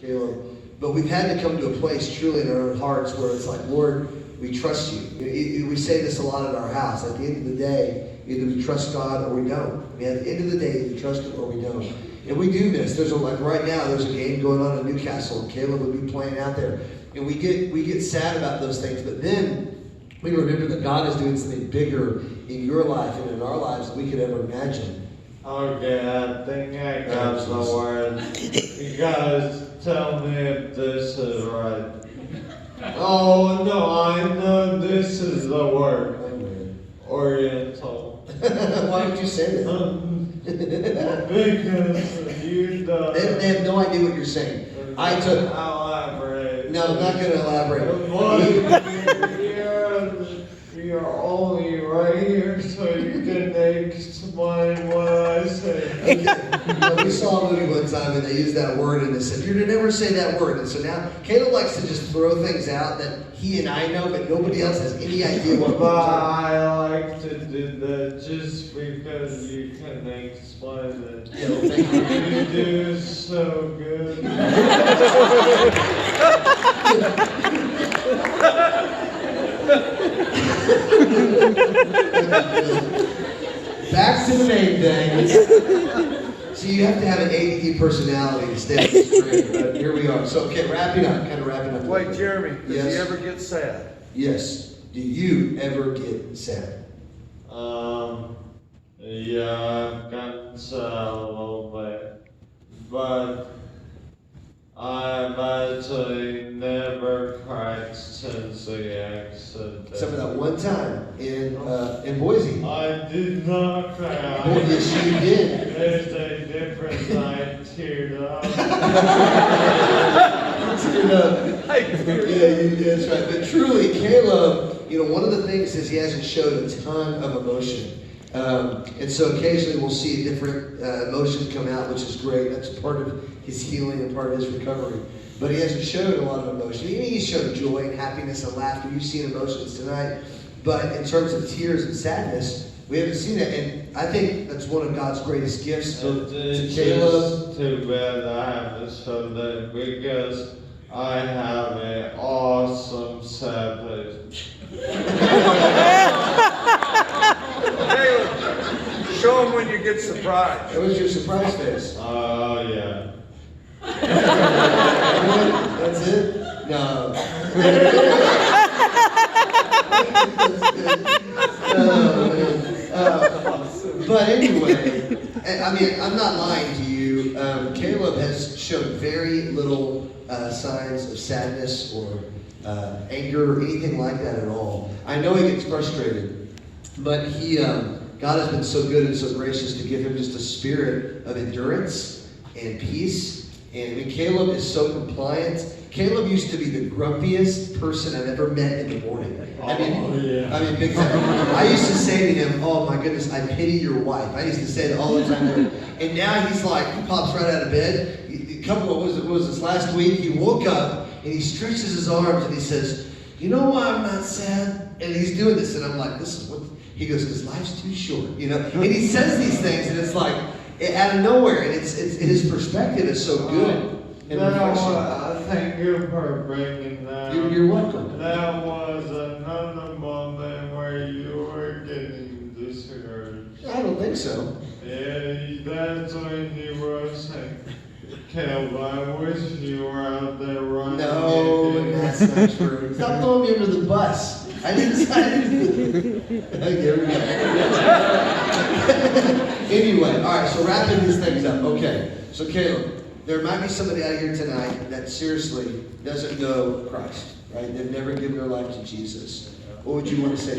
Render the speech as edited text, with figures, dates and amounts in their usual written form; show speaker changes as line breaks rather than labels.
Caleb. But we've had to come to a place truly in our own hearts where it's like, Lord, we trust you. We say this a lot at our house. At the end of the day, either we trust God or we don't. I mean, at the end of the day, we trust Him or we don't. And we do this. Like right now, there's a game going on in Newcastle. Caleb would be playing out there. And we get sad about those things. But then we remember that God is doing something bigger in your life and in our lives than we could ever imagine.
Okay, I think I got the word. You guys tell me if this is right. Oh no, I know this is the word. Oriental.
Why did you say that?
Because you don't.
They have no idea what you're saying.
Elaborate.
No, I'm not going to elaborate.
You're only right here so you can explain what I say.
We saw a movie one time and they used that word and they said, you're to never say that word. And so now Caleb likes to just throw things out that he and I know, but nobody else has any idea what
But I like to do that just because you can explain it.
Yeah, well, thank you.
You do so good.
Back to the main thing. So you have to have an ADD personality to stay on the screen, but here we are. So, okay, wrapping up.
Wait, Jeremy, does
Yes.
he ever get sad?
Yes. Do you ever get sad?
Yeah, I've gotten sad a little bit, but I've actually never cried since the accident.
Except for that one time in Boise.
I did not cry.
Boy, yes, you did.
There's a difference. I teared up.
Yeah, that's right. But truly, Caleb, one of the things is he hasn't showed a ton of emotion. And so occasionally we'll see a different emotion come out, which is great. That's part of his healing and part of his recovery. But he hasn't showed a lot of emotion. He's showed joy and happiness and laughter. You've seen emotions tonight. But in terms of tears and sadness, we haven't seen that. And I think that's one of God's greatest gifts to Caleb.
It's too bad I haven't shown that because I have an awesome savage.
Caleb, show him when you get surprised.
That was your surprise face.
Oh, yeah.
That's it? No. But anyway, I'm not lying to you. Caleb has shown very little signs of sadness or anger or anything like that at all. I know he gets frustrated, but God has been so good and so gracious to give him just a spirit of endurance and peace. And Caleb is so compliant. Caleb used to be the grumpiest person I've ever met in the morning. Big time. I used to say to him, oh my goodness, I pity your wife. I used to say that all the time. And now he pops right out of bed. What was this last week? He woke up and he stretches his arms and he says, you know why I'm not sad? And he's doing this and I'm like, this is what, he goes, because life's too short, And he says these things and it's like, out of nowhere, and it's his perspective is so good.
Thank you for bringing that.
You're welcome.
That was another moment where you were getting discouraged.
I don't think so.
Yeah, that's when you were saying, Caleb, I wish you were out there running.
No, that's not true. Stop throwing me under the bus. I didn't. Here we go. Anyway, all right, so wrapping these things up. Okay, so Caleb, there might be somebody out here tonight that seriously doesn't know Christ, right? They've never given their life to Jesus. What would you want to say?